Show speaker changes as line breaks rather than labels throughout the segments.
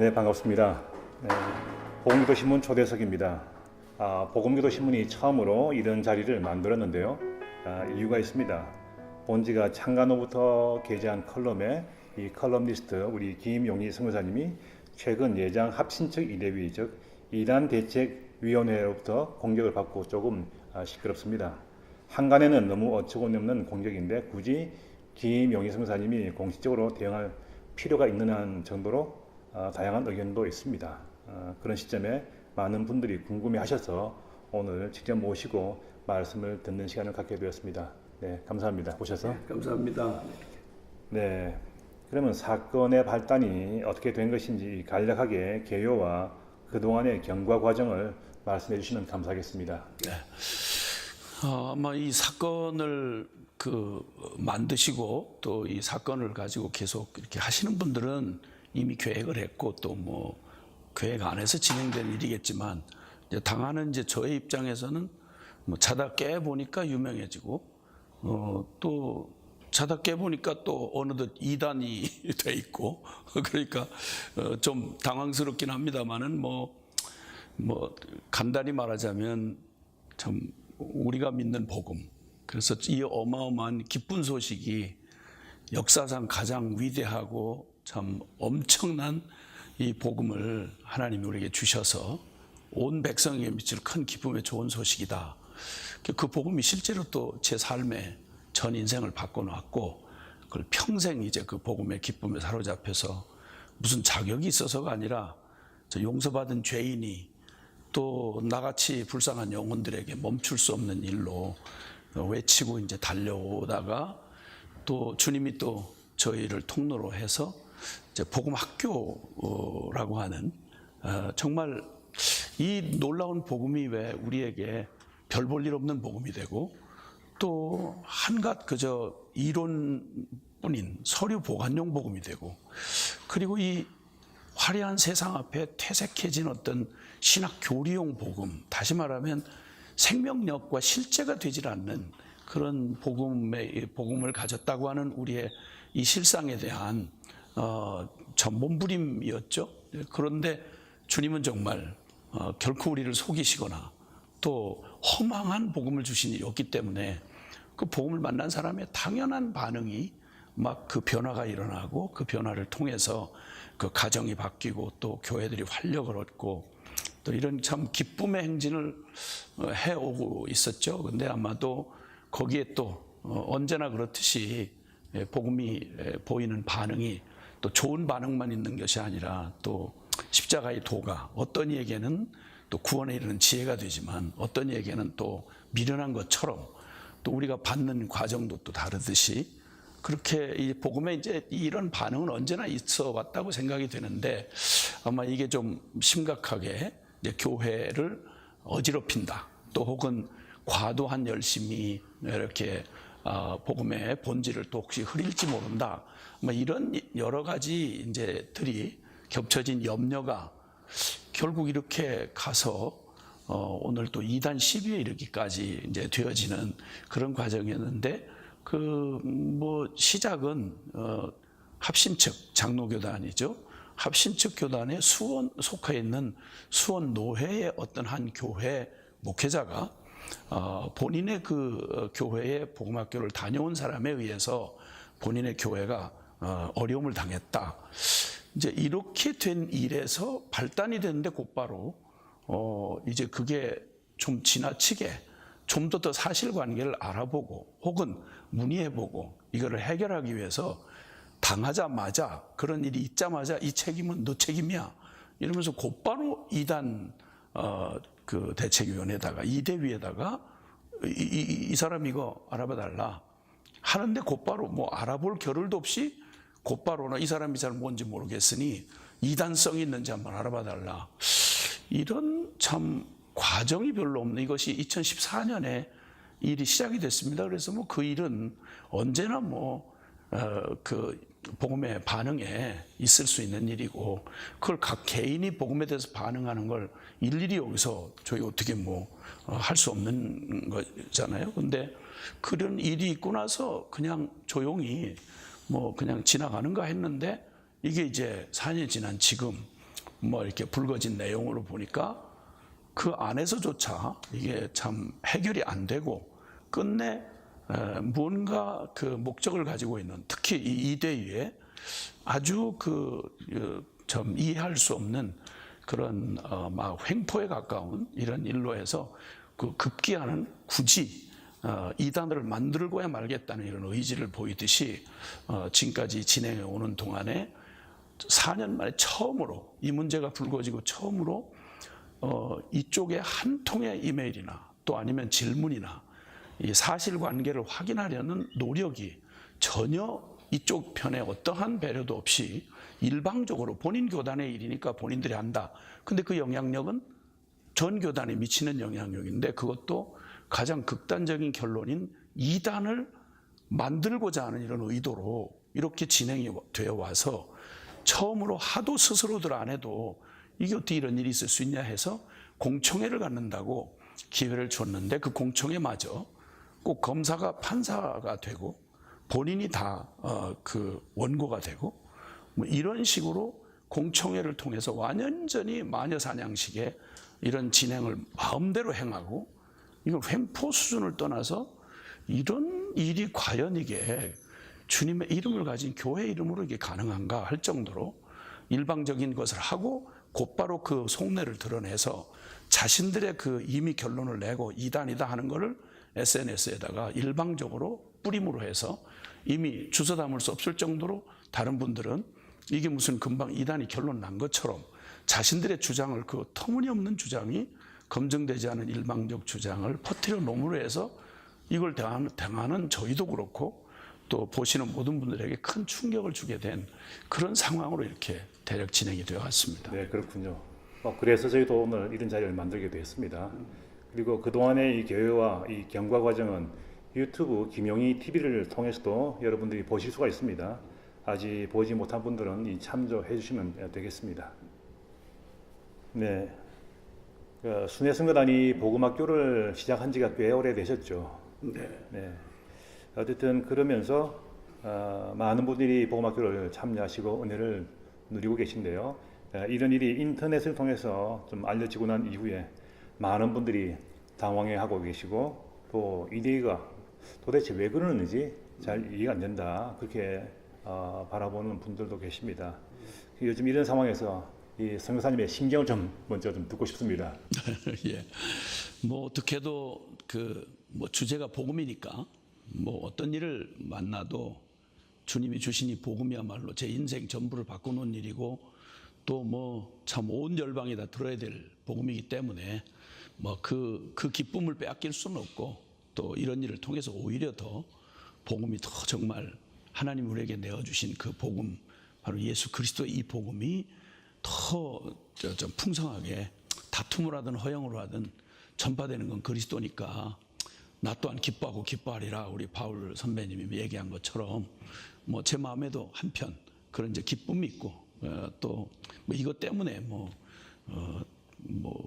네, 반갑습니다. 네, 보금교도신문 초대석입니다. 보금교도신문이 처음으로 이런 자리를 만들었는데요. 이유가 있습니다. 본지가 창간호부터 게재한 컬럼에 이 컬럼리스트 우리 김용희 선교사님이 최근 예장 합신측 이대위 즉 이단대책위원회로부터 공격을 받고 조금 시끄럽습니다. 한간에는 너무 어처구니없는 공격인데 굳이 김용희 선교사님이 공식적으로 대응할 필요가 있는 정도로 다양한 의견도 있습니다. 그런 시점에 많은 분들이 궁금해하셔서 오늘 직접 모시고 말씀을 듣는 시간을 갖게 되었습니다. 네, 감사합니다. 오셔서.
네, 감사합니다.
네, 그러면 사건의 발단이 어떻게 된 것인지 간략하게 개요와 그동안의 경과 과정을 말씀해 주시면 감사하겠습니다.
네. 아마 이 사건을 만드시고 또 이 사건을 가지고 계속 이렇게 하시는 분들은 이미 계획을 했고 또 뭐 계획 안에서 진행된 일이겠지만 이제 당하는 이제 저의 입장에서는 뭐 자다 깨 보니까 유명해지고 또 자다 깨 보니까 또 어느덧 이단이 돼 있고 그러니까 좀 당황스럽긴 합니다만은 뭐 간단히 말하자면 참 우리가 믿는 복음. 그래서 이 어마어마한 기쁜 소식이 역사상 가장 위대하고 참 엄청난 이 복음을 하나님이 우리에게 주셔서 온 백성에게 미칠 큰 기쁨의 좋은 소식이다. 그 복음이 실제로 또 제 삶에 전 인생을 바꿔놨고 그걸 평생 이제 그 복음의 기쁨에 사로잡혀서 무슨 자격이 있어서가 아니라 저 용서받은 죄인이 또 나같이 불쌍한 영혼들에게 멈출 수 없는 일로 외치고 이제 달려오다가 또 주님이 또 저희를 통로로 해서 이제 복음 학교라고 하는 정말 이 놀라운 복음이 왜 우리에게 별 볼 일 없는 복음이 되고 또 한갓 그저 이론뿐인 서류 보관용 복음이 되고 그리고 이 화려한 세상 앞에 퇴색해진 어떤 신학 교리용 복음, 다시 말하면 생명력과 실제가 되질 않는 그런 복음을 가졌다고 하는 우리의 이 실상에 대한 전 몸부림이었죠. 그런데 주님은 정말 결코 우리를 속이시거나 또 허망한 복음을 주신 일이 없기 때문에 그 복음을 만난 사람의 당연한 반응이 막 그 변화가 일어나고 그 변화를 통해서 그 가정이 바뀌고 또 교회들이 활력을 얻고 또 이런 참 기쁨의 행진을 해오고 있었죠. 근데 아마도 거기에 또 언제나 그렇듯이 복음이 보이는 반응이 또 좋은 반응만 있는 것이 아니라 또 십자가의 도가 어떤 이에게는 또 구원에 이르는 지혜가 되지만 어떤 이에게는 또 미련한 것처럼 또 우리가 받는 과정도 또 다르듯이 그렇게 이 복음에 이제 이런 반응은 언제나 있어 왔다고 생각이 되는데 아마 이게 좀 심각하게 이제 교회를 어지럽힌다. 또 혹은 과도한 열심이 이렇게 복음의 본질을 또 혹시 흐릴지 모른다. 뭐 이런 여러 가지 이제들이 겹쳐진 염려가 결국 이렇게 가서 오늘 또 이단 시비에 이르기까지 이제 되어지는 그런 과정이었는데 시작은 합신측 장로교단이죠. 합신측 교단의 속해 있는 수원 노회의 어떤 한 교회 목회자가 본인의 그 교회의 복음학교를 다녀온 사람에 의해서 본인의 교회가 어려움을 당했다. 이제 이렇게 된 일에서 발단이 됐는데 곧바로 이제 그게 좀 지나치게 좀 더 사실관계를 알아보고 혹은 문의해보고 이거를 해결하기 위해서 당하자마자 그런 일이 있자마자 이 책임은 너 책임이야 이러면서 곧바로 이단 그 대책위원회에다가 이대위에다가 이 사람 이거 알아봐달라 하는데 곧바로 뭐 알아볼 겨를도 없이 곧바로 이 사람이 잘 뭔지 모르겠으니 이단성이 있는지 한번 알아봐달라. 이런 참 과정이 별로 없는 이것이 2014년에 일이 시작이 됐습니다. 그래서 뭐 그 일은 언제나 그 복음의 반응에 있을 수 있는 일이고 그걸 각 개인이 복음에 대해서 반응하는 걸 일일이 여기서 저희 어떻게 할 수 없는 거잖아요. 근데 그런 일이 있고 나서 그냥 조용히 그냥 지나가는가 했는데 이게 이제 4년 지난 지금 뭐 이렇게 불거진 내용으로 보니까 그 안에서조차 이게 참 해결이 안 되고 끝내 뭔가 그 목적을 가지고 있는, 특히 이 이대위에 아주 좀 이해할 수 없는 그런 막 횡포에 가까운 이런 일로 해서 그 급기야는 굳이 이단을 만들고야 말겠다는 이런 의지를 보이듯이 지금까지 진행해 오는 동안에 4년 만에 처음으로 이 문제가 불거지고 처음으로 이쪽에 한 통의 이메일이나 또 아니면 질문이나 이 사실관계를 확인하려는 노력이 전혀 이쪽 편에 어떠한 배려도 없이 일방적으로 본인 교단의 일이니까 본인들이 한다. 근데 그 영향력은 전 교단에 미치는 영향력인데 그것도 가장 극단적인 결론인 이단을 만들고자 하는 이런 의도로 이렇게 진행이 되어 와서 처음으로 하도 스스로들 안 해도 이게 어떻게 이런 일이 있을 수 있냐 해서 공청회를 갖는다고 기회를 줬는데 그 공청회마저 꼭 검사가 판사가 되고 본인이 다 그 원고가 되고 뭐 이런 식으로 공청회를 통해서 완전히 마녀사냥식의 이런 진행을 마음대로 행하고 이건 횡포 수준을 떠나서 이런 일이 과연 이게 주님의 이름을 가진 교회 이름으로 이게 가능한가 할 정도로 일방적인 것을 하고 곧바로 그 속내를 드러내서 자신들의 그 이미 결론을 내고 이단이다 하는 것을 SNS에다가 일방적으로 뿌림으로 해서 이미 주워 담을 수 없을 정도로 다른 분들은 이게 무슨 금방 이단이 결론 난 것처럼 자신들의 주장을 그 터무니없는 주장이 검증되지 않은 일방적 주장을 퍼뜨려 놓음으로 해서 이걸 당하는 저희도 그렇고 또 보시는 모든 분들에게 큰 충격을 주게 된 그런 상황으로 이렇게 대략 진행이 되어 왔습니다.
네, 그렇군요. 그래서 저희도 오늘 이런 자리를 만들게 되었습니다. 그리고 그동안의 이 교회와 이 경과 과정은 유튜브 김용희 TV를 통해서도 여러분들이 보실 수가 있습니다. 아직 보지 못한 분들은 이 참조해 주시면 되겠습니다. 네, 순회성교단이 복음학교를 시작한 지가 꽤 오래되셨죠. 네. 어쨌든 그러면서 많은 분들이 복음학교를 참여하시고 은혜를 누리고 계신데요. 이런 일이 인터넷을 통해서 좀 알려지고 난 이후에 많은 분들이 당황해하고 계시고 또 이대희가 도대체 왜 그러는지 잘 이해가 안 된다 그렇게 바라보는 분들도 계십니다. 요즘 이런 상황에서 이 선교사님의 심경을 좀 먼저 좀 듣고 싶습니다.
예, 뭐 어떻게도 뭐 주제가 복음이니까 뭐 어떤 일을 만나도 주님이 주신 이 복음이야말로 제 인생 전부를 바꾸는 일이고 또 뭐 참 온 열방이 다 들어야 될 복음이기 때문에 뭐 그 기쁨을 빼앗길 수는 없고 또 이런 일을 통해서 오히려 더 복음이 더 정말 하나님 우리에게 내어주신 그 복음 바로 예수 그리스도의 이 복음이 더 좀 풍성하게 다툼을 하든 허영을 하든 전파되는 건 그리스도니까 나 또한 기뻐하고 기뻐하리라 우리 바울 선배님이 얘기한 것처럼 뭐 제 마음에도 한편 그런 이제 기쁨이 있고 또 뭐 이것 때문에 뭐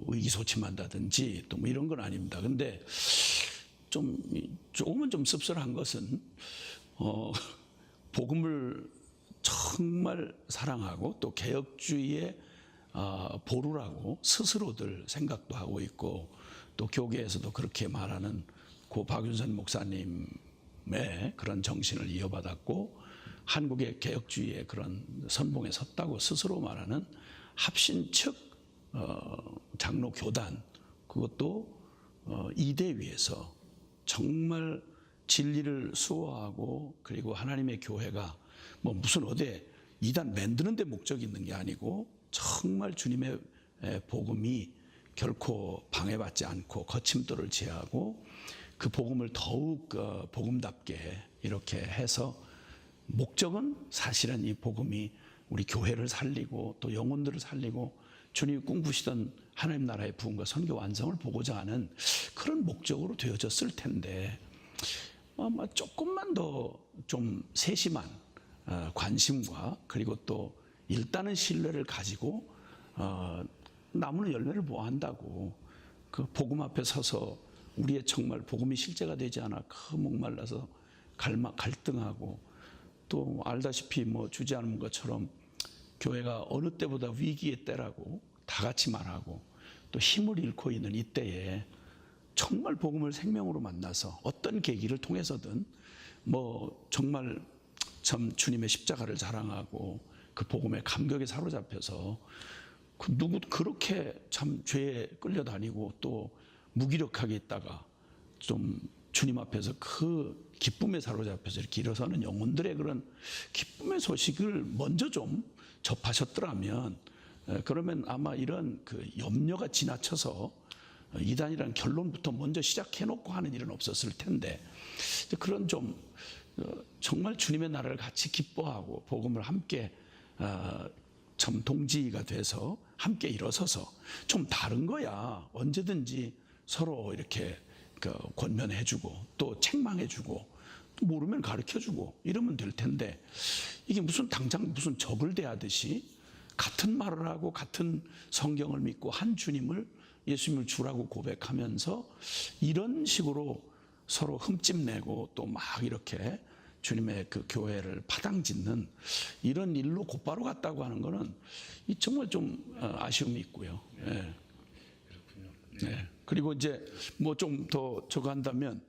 의기소침한다든지 또 뭐 이런 건 아닙니다. 근데 조금은 좀 씁쓸한 것은 복음을 정말 사랑하고 또 개혁주의의 보루라고 스스로들 생각도 하고 있고 또 교계에서도 그렇게 말하는 고 박윤선 목사님의 그런 정신을 이어받았고 한국의 개혁주의의 그런 선봉에 섰다고 스스로 말하는 합신 측 장로 교단 그것도 이대위에서 정말 진리를 수호하고 그리고 하나님의 교회가 뭐 무슨 어디 이단 만드는 데 목적이 있는 게 아니고 정말 주님의 복음이 결코 방해받지 않고 거침돌을 제하고 그 복음을 더욱 복음답게 이렇게 해서 목적은 사실은 이 복음이 우리 교회를 살리고 또 영혼들을 살리고 주님이 꿈꾸시던 하나님 나라의 부흥과 선교 완성을 보고자 하는 그런 목적으로 되어졌을 텐데 아마 조금만 더 좀 세심한 관심과 그리고 또 일단은 신뢰를 가지고 나무는 열매를 보아한다고 그 복음 앞에 서서 우리의 정말 복음이 실제가 되지 않아 그 목말라서 갈등하고 또 알다시피 뭐 주지 않은 것처럼 교회가 어느 때보다 위기의 때라고 다 같이 말하고 또 힘을 잃고 있는 이때에 정말 복음을 생명으로 만나서 어떤 계기를 통해서든 뭐 정말 참 주님의 십자가를 자랑하고 그 복음의 감격에 사로잡혀서 그 누구 그렇게 참 죄에 끌려다니고 또 무기력하게 있다가 좀 주님 앞에서 그 기쁨에 사로잡혀서 이렇게 일어서는 영혼들의 그런 기쁨의 소식을 먼저 좀 접하셨더라면 그러면 아마 이런 그 염려가 지나쳐서 이단이라는 결론부터 먼저 시작해놓고 하는 일은 없었을 텐데 그런 좀 정말 주님의 나라를 같이 기뻐하고 복음을 함께 참 동지가 돼서 함께 일어서서 좀 다른 거야 언제든지 서로 이렇게 권면해주고 또 책망해주고 또 모르면 가르쳐주고 이러면 될 텐데 이게 무슨 당장 무슨 적을 대하듯이 같은 말을 하고 같은 성경을 믿고 한 주님을 예수님을 주라고 고백하면서 이런 식으로 서로 흠집내고 또 막 이렇게 주님의 그 교회를 파당짓는 이런 일로 곧바로 갔다고 하는 거는 정말 좀 아쉬움이 있고요. 네. 네. 그리고 이제 뭐 좀 더 저거 한다면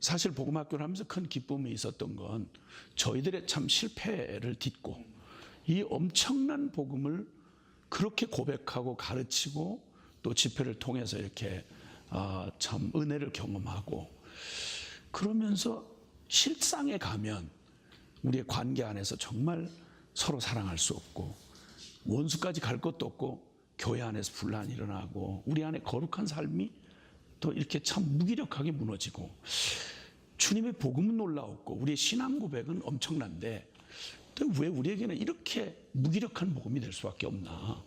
사실 복음학교를 하면서 큰 기쁨이 있었던 건 저희들의 참 실패를 딛고 이 엄청난 복음을 그렇게 고백하고 가르치고 또 집회를 통해서 이렇게 참 은혜를 경험하고 그러면서 실상에 가면 우리의 관계 안에서 정말 서로 사랑할 수 없고 원수까지 갈 것도 없고 교회 안에서 분란이 일어나고 우리 안에 거룩한 삶이 또 이렇게 참 무기력하게 무너지고 주님의 복음은 놀라웠고 우리의 신앙 고백은 엄청난데 또 왜 우리에게는 이렇게 무기력한 복음이 될 수밖에 없나?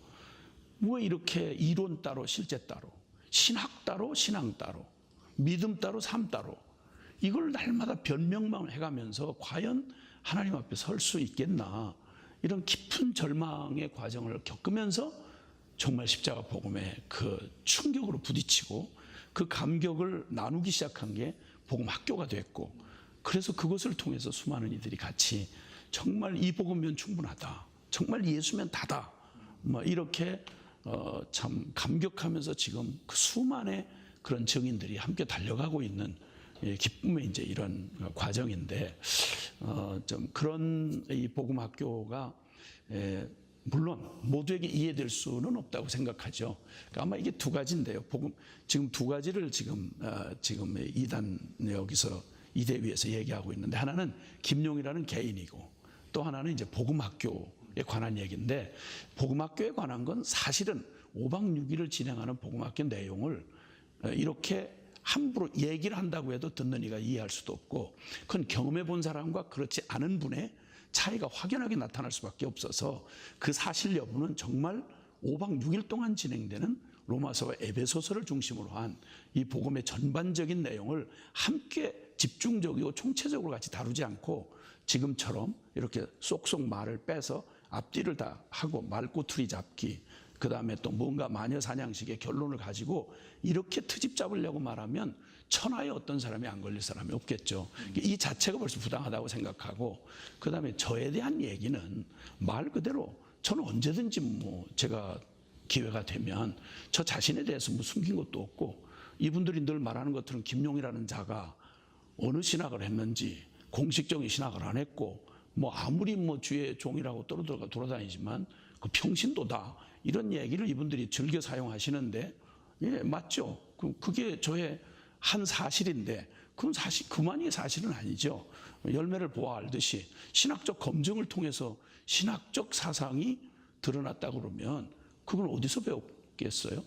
왜 이렇게 이론 따로 실제 따로 신학 따로 신앙 따로 믿음 따로 삶 따로 이걸 날마다 변명만 해가면서 과연 하나님 앞에 설 수 있겠나? 이런 깊은 절망의 과정을 겪으면서 정말 십자가 복음에 그 충격으로 부딪히고 그 감격을 나누기 시작한 게 복음 학교가 됐고 그래서 그것을 통해서 수많은 이들이 같이 정말 이 복음이면 충분하다. 정말 예수면 다다. 뭐 이렇게 참 감격하면서 지금 그 수많은 그런 증인들이 함께 달려가고 있는 기쁨의 이제 이런 과정인데 좀 그런 이 복음 학교가 물론 모두에게 이해될 수는 없다고 생각하죠. 그러니까 아마 이게 두 가지인데요. 지금 두 가지를 지금 이단 여기서 이대 위에서 얘기하고 있는데 하나는 김용이라는 개인이고 또 하나는 이제 복음학교에 관한 얘기인데 복음학교에 관한 건 사실은 5박 6일을 진행하는 복음학교 내용을 이렇게 함부로 얘기를 한다고 해도 듣는 이가 이해할 수도 없고 그건 경험해 본 사람과 그렇지 않은 분의 차이가 확연하게 나타날 수밖에 없어서 그 사실 여부는 정말 5박 6일 동안 진행되는 로마서와 에베소서를 중심으로 한 이 복음의 전반적인 내용을 함께 집중적이고 총체적으로 같이 다루지 않고 지금처럼 이렇게 쏙쏙 말을 빼서 앞뒤를 다 하고 말꼬투리 잡기 그 다음에 또 뭔가 마녀 사냥식의 결론을 가지고 이렇게 트집 잡으려고 말하면 천하에 어떤 사람이 안 걸릴 사람이 없겠죠. 이 자체가 벌써 부당하다고 생각하고 그 다음에 저에 대한 얘기는 말 그대로 저는 언제든지 뭐 제가 기회가 되면 저 자신에 대해서 뭐 숨긴 것도 없고 이분들이 늘 말하는 것처럼 김용이라는 자가 어느 신학을 했는지 공식적인 신학을 안 했고 뭐 아무리 뭐 주의 종이라고 돌아다니지만 그 평신도다 이런 얘기를 이분들이 즐겨 사용하시는데 예 맞죠. 그게 저의 한 사실인데 그건 사실 그만이 사실은 아니죠. 열매를 보아 알듯이 신학적 검증을 통해서 신학적 사상이 드러났다 그러면 그걸 어디서 배웠겠어요?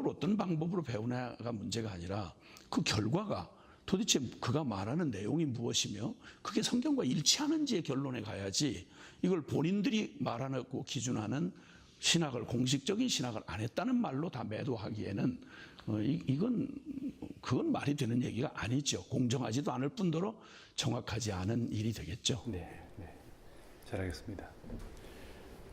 어떤 방법으로 배우냐가 문제가 아니라 그 결과가 도대체 그가 말하는 내용이 무엇이며 그게 성경과 일치하는지의 결론에 가야지 이걸 본인들이 말하고 기준하는 신학을 공식적인 신학을 안 했다는 말로 다 매도하기에는 그건 말이 되는 얘기가 아니죠. 공정하지도 않을 뿐더러 정확하지 않은 일이 되겠죠.
네, 잘 알겠습니다.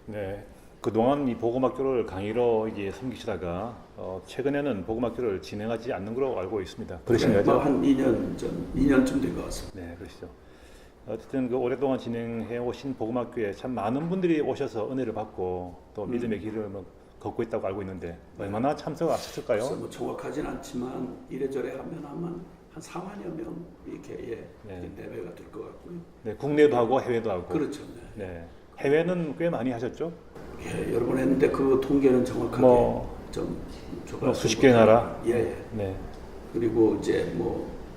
네, 그동안 이 복음학교를 강의로 이제 섬기시다가 최근에는 복음학교를 진행하지 않는 걸로 알고 있습니다. 그러신가요?
한 2년쯤 된 것 같습니다.
네, 그러시죠. 어쨌든 그 오랫동안 진행해 오신 복음학교에 참 많은 분들이 오셔서 은혜를 받고 또 믿음의 길을 뭐 걷고 있다고 알고 있는데 얼마나 참석을 하셨을까요?
그래서 뭐 정확하진 않지만 이래저래 하면 아마 한 4만여 명 이렇게
네.
내외가 될 것 같고요.
네, 국내도 하고 해외도 하고.
그렇죠. 네.
네. 해외는 꽤 많이 하셨죠?
예, 여러 번 했는데 그 통계는 정확하게 좀
수십 개의 나라.
예, 예.
네.
그리고 이제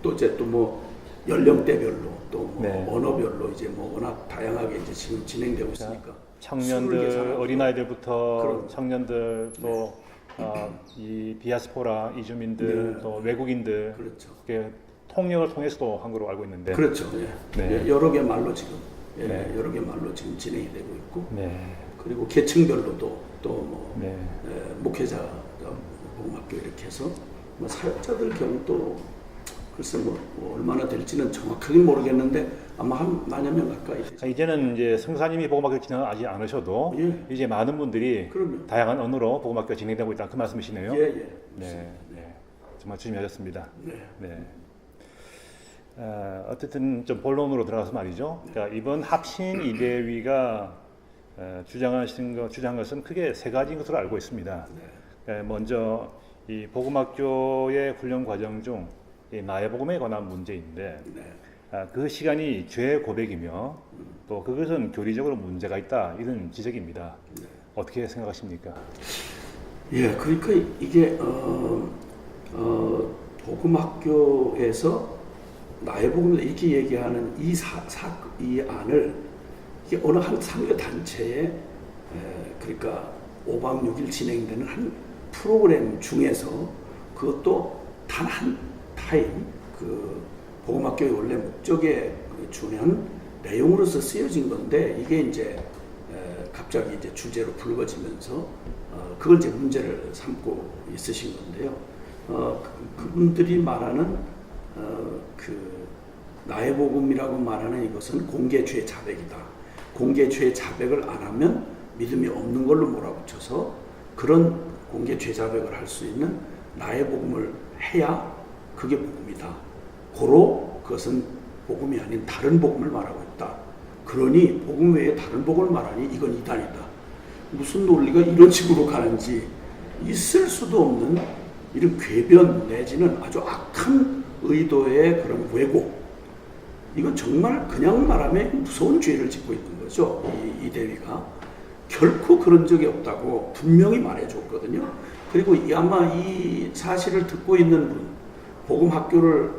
또 연령대별로 또 뭐
네.
언어별로 이제 뭐 워낙 다양하게 이제 지금 진행되고 있으니까
청년들, 어린아이들부터
그럼.
청년들 또 이 비아스포라 이주민들
네.
또 외국인들
그렇죠.
이렇게 통역을 통해서도 한 거로 알고 있는데.
그렇죠. 예.
네.
예, 여러 개 말로 지금
네.
여러 개 말로 지금 진행이 되고 있고
네.
그리고 계층별로도 또뭐
네.
목회자 복음학교 이렇게 해서 뭐 사역자들 경우도 글쎄 뭐 얼마나 될지는 정확하게 모르겠는데 아마 한 만여 명 가까이 되죠.
이제는 이제 성사님이 복음학교 진행을 하지 않으셔도
예.
이제 많은 분들이
그럼요.
다양한 언어로 복음학교 진행되고 있다 그 말씀이시네요.
예, 예.
네, 네. 정말 주님하셨습니다.
네.
네. 어쨌든 좀 본론으로 들어가서 말이죠. 그러니까 이번 합신 이대위가 주장한 것은 크게 세 가지인 것으로 알고 있습니다. 먼저 이 복음학교의 훈련 과정 중 이 나의 복음에 관한 문제인데 그 시간이 죄 고백이며 또 그것은 교리적으로 문제가 있다 이런 지적입니다. 어떻게 생각하십니까?
예, 그러니까 이게 복음학교에서 나의 복음을 이렇게 얘기하는 이 안을 이게 어느 한 선교 단체에 그러니까 5박 6일 진행되는 한 프로그램 중에서 그것도 단 한 타임 그 복음학교의 원래 목적에 준한 내용으로서 쓰여진 건데 이게 이제 갑자기 이제 주제로 불거지면서 그걸 이제 문제를 삼고 있으신 건데요. 그분들이 말하는 그 나의 복음이라고 말하는 이것은 공개 죄 자백이다. 공개 죄 자백을 안 하면 믿음이 없는 걸로 몰아붙여서 그런 공개 죄 자백을 할 수 있는 나의 복음을 해야 그게 복음이다. 고로 그것은 복음이 아닌 다른 복음을 말하고 있다. 그러니 복음 외에 다른 복음을 말하니 이건 이단이다. 무슨 논리가 이런 식으로 가는지 있을 수도 없는 이런 궤변 내지는 아주 악한 의도의 그런 왜곡. 이건 정말 그냥 말하면 무서운 죄를 짓고 있는 거죠. 이 대위가. 결코 그런 적이 없다고 분명히 말해줬거든요. 그리고 아마 이 사실을 듣고 있는 분, 복음학교를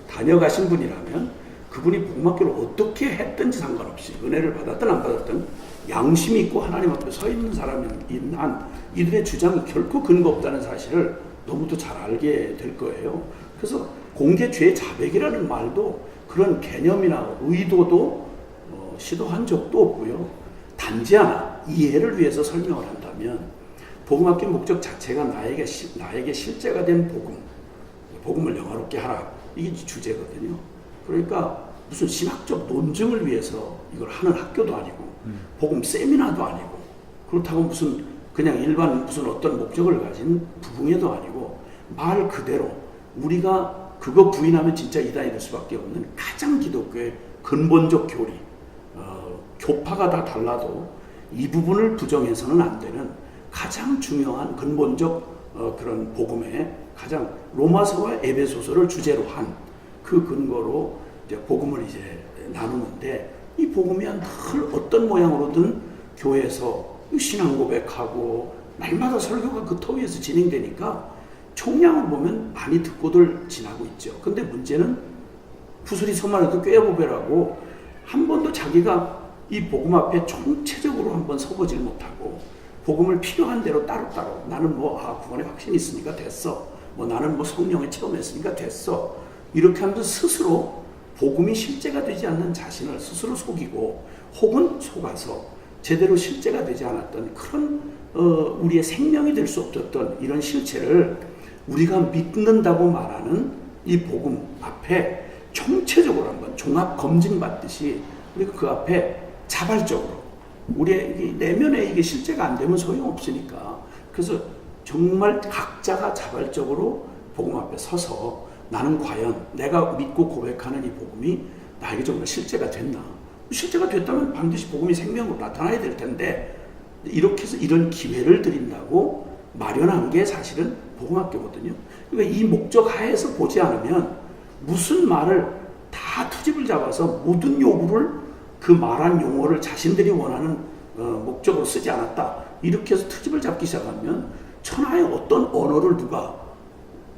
다녀가신 분이라면 그분이 복음학교를 어떻게 했든지 상관없이 은혜를 받았든 안 받았든 양심이 있고 하나님 앞에 서 있는 사람인 한 이들의 주장이 결코 근거 없다는 사실을 너무도 잘 알게 될 거예요. 그래서 공개 죄 자백이라는 말도 그런 개념이나 의도도 시도한 적도 없고요. 단지 하나 이해를 위해서 설명을 한다면 복음학교 목적 자체가 나에게 실제가 된 복음을 영화롭게 하라. 이게 주제거든요. 그러니까 무슨 신학적 논증을 위해서 이걸 하는 학교도 아니고 복음 세미나도 아니고 그렇다고 무슨 그냥 일반 무슨 어떤 목적을 가진 부흥회도 아니고 말 그대로 우리가 그거 부인하면 진짜 이단이 될 수밖에 없는 가장 기독교의 근본적 교리 교파가 다 달라도 이 부분을 부정해서는 안 되는 가장 중요한 근본적 그런 복음의 가장 로마서와 에베소서를 주제로 한 그 근거로 이제 복음을 이제 나누는데 이 복음이 늘 어떤 모양으로든 교회에서 신앙 고백하고 날마다 설교가 그 터 위에서 진행되니까 총량을 보면 많이 듣고들 지나고 있죠. 근데 문제는 구슬이 서만 해도 꾀보배라고 한 번도 자기가 이 복음 앞에 총체적으로 한번 서보질 못하고 복음을 필요한 대로 따로따로 나는 구원의 확신이 있으니까 됐어. 나는 성령을 체험했으니까 됐어. 이렇게 하면서 스스로 복음이 실제가 되지 않는 자신을 스스로 속이고 혹은 속아서 제대로 실제가 되지 않았던 그런 우리의 생명이 될 수 없었던 이런 실체를 우리가 믿는다고 말하는 이 복음 앞에 총체적으로 한번 종합 검증 받듯이 우리가 그 앞에 자발적으로 우리의 내면에 이게 실제가 안 되면 소용없으니까 그래서 정말 각자가 자발적으로 복음 앞에 서서 나는 과연 내가 믿고 고백하는 이 복음이 나에게 정말 실제가 됐나? 실제가 됐다면 반드시 복음이 생명으로 나타나야 될 텐데 이렇게 해서 이런 기회를 드린다고 마련한 게 사실은 복음학교거든요. 그러니까 이 목적 하에서 보지 않으면 무슨 말을 다 투집을 잡아서 모든 요구를 그 말한 용어를 자신들이 원하는 목적으로 쓰지 않았다. 이렇게 해서 투집을 잡기 시작하면 천하의 어떤 언어를 누가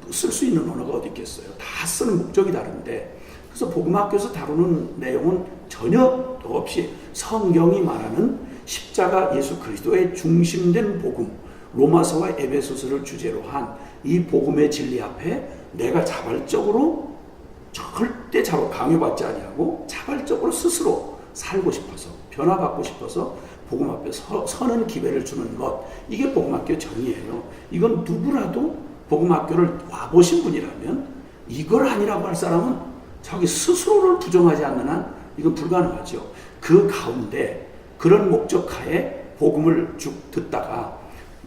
쓸 수 있는 언어가 어디 있겠어요. 다 쓰는 목적이 다른데 그래서 복음학교에서 다루는 내용은 전혀 없이 성경이 말하는 십자가 예수 그리스도의 중심된 복음, 로마서와 에베소서를 주제로 한 이 복음의 진리 앞에 내가 자발적으로 절대 강요받지 아니하고 자발적으로 스스로 살고 싶어서 변화받고 싶어서 복음 앞에 서는 기회를 주는 것, 이게 복음학교 정의예요. 이건 누구라도 복음학교를 와보신 분이라면 이걸 아니라고 할 사람은 자기 스스로를 부정하지 않는 한 이건 불가능하죠. 그 가운데 그런 목적하에 복음을 쭉 듣다가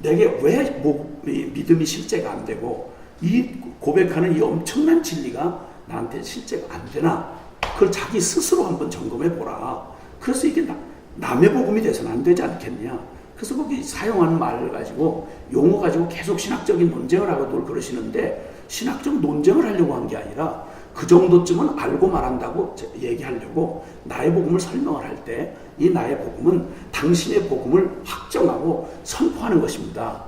내게 왜 믿음이 실제가 안 되고 이 고백하는 이 엄청난 진리가 나한테 실제가 안 되나, 그걸 자기 스스로 한번 점검해 보라. 그래서 이게 남의 복음이 돼서는 안 되지 않겠냐. 그래서 거기 사용하는 말을 가지고 용어 가지고 계속 신학적인 논쟁을 하고 그러시는데 신학적 논쟁을 하려고 한 게 아니라 그 정도쯤은 알고 말한다고 얘기하려고 나의 복음을 설명을 할 때 이 나의 복음은 당신의 복음을 확정하고 선포하는 것입니다.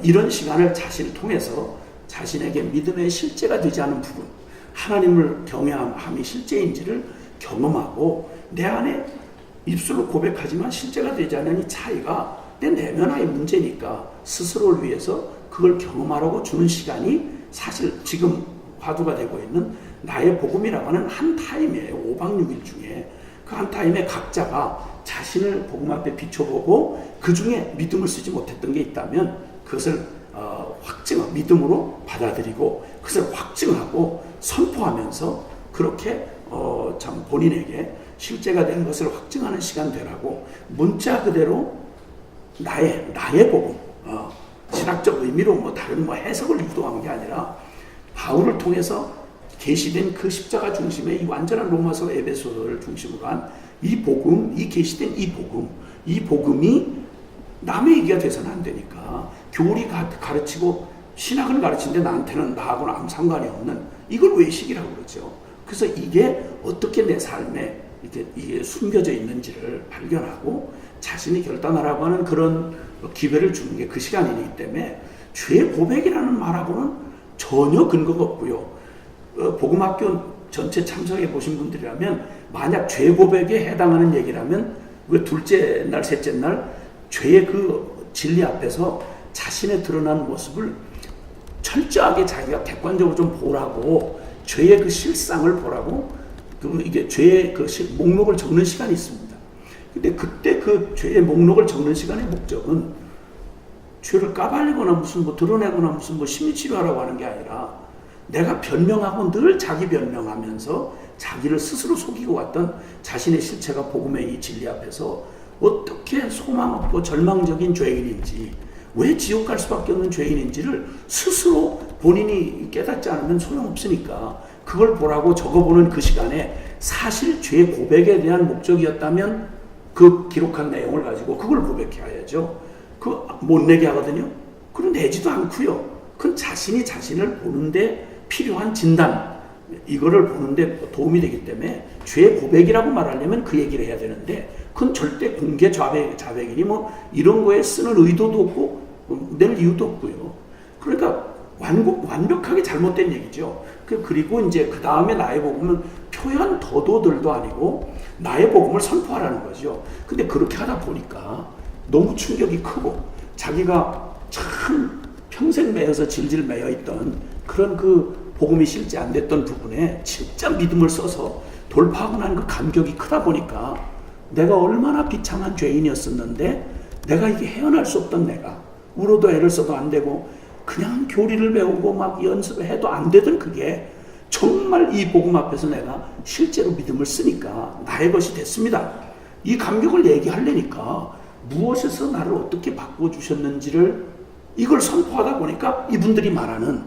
이런 시간을 자신을 통해서 자신에게 믿음의 실제가 되지 않은 부분, 하나님을 경외함이 실제인지를 경험하고 내 안에 입술로 고백하지만 실제가 되지 않는 이 차이가 내 내면의 문제니까 스스로를 위해서 그걸 경험하라고 주는 시간이 사실 지금 화두가 되고 있는 나의 복음이라고 하는 한 타임이에요. 5박 6일 중에 그 한 타임에 각자가 자신을 복음 앞에 비춰보고 그 중에 믿음을 쓰지 못했던 게 있다면 그것을 믿음으로 받아들이고 그것을 확증하고 선포하면서 그렇게 참 본인에게 실제가 된 것을 확증하는 시간 되라고 문자 그대로 나의 복음, 신학적 의미로 다른 해석을 유도한 게 아니라 바울을 통해서 계시된 그 십자가 중심의 이 완전한 로마서 에베소서를 중심으로 한 이 복음, 이 계시된 이 복음이 남의 얘기가 돼서는 안 되니까 교리 가르치고 신학을 가르치는데 나하고는 아무 상관이 없는 이걸 외식이라고 그러죠. 그래서 이게 어떻게 내 삶에 이게 숨겨져 있는지를 발견하고 자신이 결단하라고 하는 그런 기회를 주는 게 그 시간이기 때문에 죄 고백이라는 말하고는 전혀 근거가 없고요. 복음학교 전체 참석해 보신 분들이라면 만약 죄 고백에 해당하는 얘기라면 그 둘째 날, 셋째 날 죄의 그 진리 앞에서 자신의 드러난 모습을 철저하게 자기가 객관적으로 좀 보라고, 죄의 그 실상을 보라고, 이게 죄의 그 목록을 적는 시간이 있습니다. 근데 그때 그 죄의 목록을 적는 시간의 목적은 죄를 까발리거나 무슨 드러내거나 무슨 심리치료하라고 하는 게 아니라 내가 변명하고 늘 자기 변명하면서 자기를 스스로 속이고 왔던 자신의 실체가 복음의 이 진리 앞에서 어떻게 소망 없고 절망적인 죄인인지, 왜 지옥 갈 수밖에 없는 죄인인지를 스스로 본인이 깨닫지 않으면 소용없으니까 그걸 보라고 적어보는 그 시간에 사실 죄 고백에 대한 목적이었다면 그 기록한 내용을 가지고 그걸 고백해야죠. 못 내게 하거든요. 그건 내지도 않고요. 그건 자신이 자신을 보는데 필요한 진단, 이거를 보는데 도움이 되기 때문에 죄 고백이라고 말하려면 그 얘기를 해야 되는데 그건 절대 공개 자백이니 이런 거에 쓰는 의도도 없고 낼 이유도 없고요. 그러니까 완벽하게 잘못된 얘기죠. 그리고 이제 그 다음에 나의 복음은 표현 더도들도 아니고 나의 복음을 선포하라는 거죠. 근데 그렇게 하다 보니까 너무 충격이 크고 자기가 참 평생 매여서 질질 매여있던 그런 그 복음이 실제 안 됐던 부분에 진짜 믿음을 써서 돌파하고 나는 그 감격이 크다 보니까 내가 얼마나 비참한 죄인이었었는데 내가 이게 헤어날 수 없던 내가 울어도 애를 써도 안 되고 그냥 교리를 배우고 막 연습을 해도 안 되던 그게 정말 이 복음 앞에서 내가 실제로 믿음을 쓰니까 나의 것이 됐습니다. 이 감격을 얘기하려니까 무엇에서 나를 어떻게 바꿔주셨는지를 이걸 선포하다 보니까 이분들이 말하는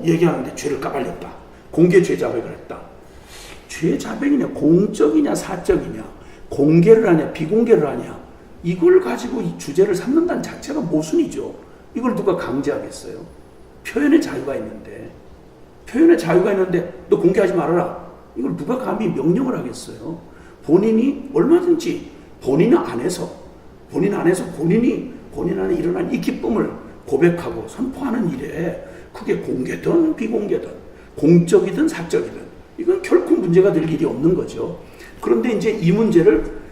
얘기하는데 죄를 까발렸다. 공개 죄 자백을 했다. 죄
죄 자백이냐, 공적이냐, 사적이냐, 공개를 하냐, 비공개를 하냐, 이걸 가지고 이 주제를 삼는다는 자체가 모순이죠. 이걸 누가 강제하겠어요? 표현의 자유가 있는데, 너 공개하지 말아라. 이걸 누가 감히 명령을 하겠어요? 본인이 얼마든지 본인 안에서 본인 안에 일어난 이 기쁨을 고백하고 선포하는 일에 그게 공개든 비공개든 공적이든 사적이든 이건 결코 문제가 될 일이 없는 거죠. 그런데 이제 이 문제를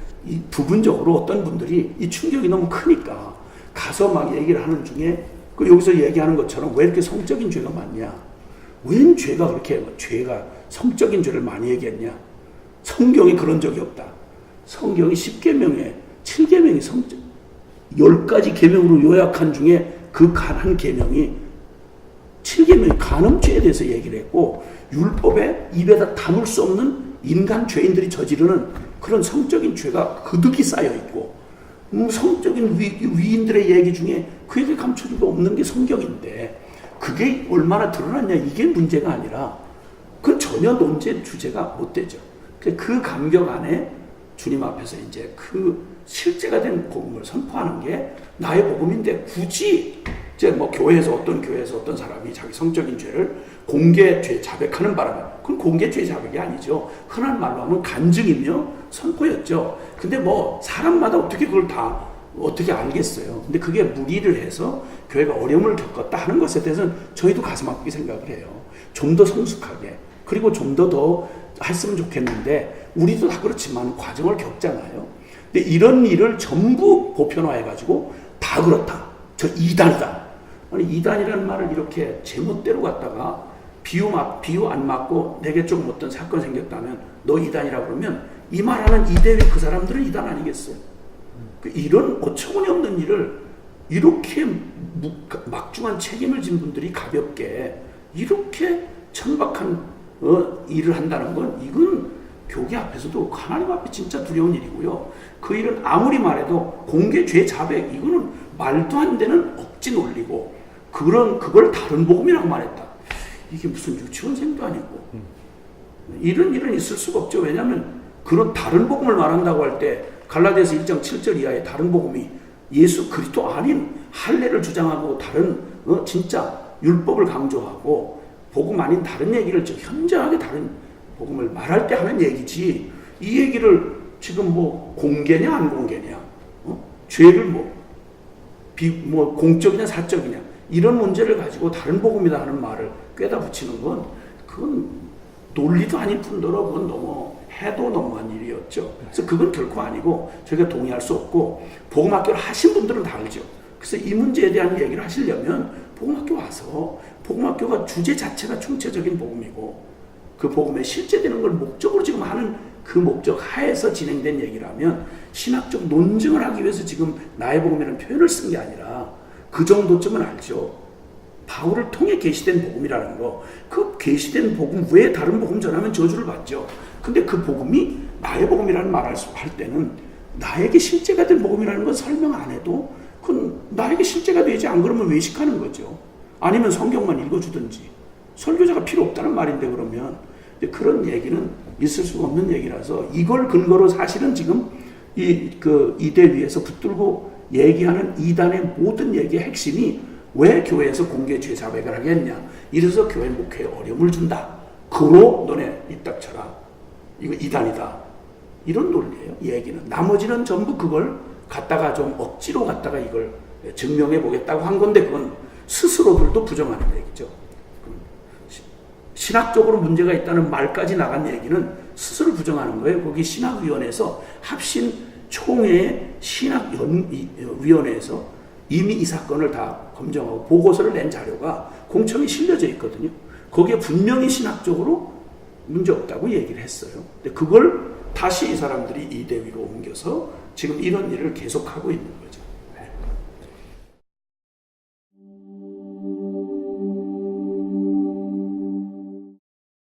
부분적으로 어떤 분들이 이 충격이 너무 크니까 가서 막 얘기를 하는 중에 그 여기서 얘기하는 것처럼 왜 이렇게 성적인 죄가 많냐? 웬 죄가 그렇게 성적인 죄를 많이 얘기했냐? 성경에 그런 적이 없다. 성경이 10계명에 7계명이 10가지 계명으로 요약한 중에 그 한 계명이 7계명이 간음죄에 대해서 얘기를 했고, 율법에 입에다 담을 수 없는 인간 죄인들이 저지르는 그런 성적인 죄가 그득이 쌓여 있고, 성적인 위인들의 얘기 중에 그 얘기 감춰줄 수 없는 게 성경인데, 그게 얼마나 드러났냐, 이게 문제가 아니라 그건 전혀 논제 주제가 못 되죠. 그 간격 안에 주님 앞에서 이제 그 실제가 된 복음을 선포하는 게 나의 복음인데, 굳이 이제 뭐 교회에서 어떤 사람이 자기 성적인 죄를 공개 죄 자백하는 바람에, 그건 공개 죄 자백이 아니죠. 흔한 말로 하면 간증이며 선포였죠. 근데 뭐 사람마다 어떻게 그걸 다 어떻게 알겠어요. 근데 그게 무리를 해서 교회가 어려움을 겪었다 하는 것에 대해서는 저희도 가슴 아프게 생각을 해요. 좀 더 성숙하게, 그리고 좀 더 했으면 좋겠는데, 우리도 다 그렇지만 과정을 겪잖아요. 근데 이런 일을 전부 보편화해가지고 다 그렇다, 저 이단이다. 아니, 이단이라는 말을 이렇게 제멋대로 갖다가 비유 안 맞고 내게 좀 어떤 사건 생겼다면 너 이단이라고 그러면 이 말하는 이대위 그 사람들은 이단 아니겠어요? 이런 어처구니 없는 일을 이렇게 막중한 책임을 진 분들이 가볍게 이렇게 천박한 일을 한다는 건, 이건 교계 앞에서도 하나님 앞에 진짜 두려운 일이고요. 그 일은 아무리 말해도 공개 죄 자백, 이거는 말도 안 되는 억지 논리고, 그걸 다른 복음이라고 말했다. 이게 무슨 유치원생도 아니고, 이런 일은 있을 수가 없죠. 왜냐하면 그런 다른 복음을 말한다고 할 때 갈라디아서 1장 7절 이하의 다른 복음이 예수 그리스도 아닌 할례를 주장하고 다른 진짜 율법을 강조하고 복음 아닌 다른 얘기를 현저하게 다른 복음을 말할 때 하는 얘기지, 이 얘기를 지금 뭐 공개냐 안 공개냐, 죄를 뭐 공적이냐 사적이냐, 이런 문제를 가지고 다른 복음이다 하는 말을 꿰다 붙이는 건, 그건 논리도 아닐 뿐더러 그건 너무 해도 너무한 일이었죠. 그래서 그건 결코 아니고 저희가 동의할 수 없고, 복음학교를 하신 분들은 다 알죠. 그래서 이 문제에 대한 얘기를 하시려면 복음학교 와서, 복음학교가 주제 자체가 총체적인 복음이고 그 복음에 실제되는 걸 목적으로 지금 하는 그 목적 하에서 진행된 얘기라면, 신학적 논증을 하기 위해서 지금 나의 복음이라는 표현을 쓴 게 아니라 그 정도쯤은 알죠. 바울을 통해 계시된 복음이라는 거, 그 계시된 복음 외에 다른 복음 전하면 저주를 받죠. 근데 그 복음이 나의 복음이라는 말을 할 때는 나에게 실제가 된 복음이라는 건 설명 안 해도 그건 나에게 실제가 되지, 안 그러면 외식하는 거죠. 아니면 성경만 읽어주든지, 설교자가 필요 없다는 말인데, 그러면 그런 얘기는 있을 수가 없는 얘기라서, 이걸 근거로 사실은 지금 이대 위에서 붙들고 얘기하는 이단의 모든 얘기의 핵심이 왜 교회에서 공개 죄 자백을 하겠냐, 이래서 교회 목회에 어려움을 준다, 그로 너네 입 닥쳐라, 이거 이단이다, 이런 논리예요. 얘기는 나머지는 전부 그걸 갖다가 좀 억지로 갖다가 이걸 증명해 보겠다고 한 건데, 그건 스스로들도 부정하는 얘기죠. 신학적으로 문제가 있다는 말까지 나간 얘기는 스스로 부정하는 거예요. 거기 신학위원회에서 합신 총회 신학위원회에서 이미 이 사건을 다 검증하고 보고서를 낸 자료가 공청에 실려져 있거든요. 거기에 분명히 신학적으로 문제 없다고 얘기를 했어요. 근데 그걸 다시 이 사람들이 이대 위로 옮겨서 지금 이런 일을 계속하고 있는 거죠.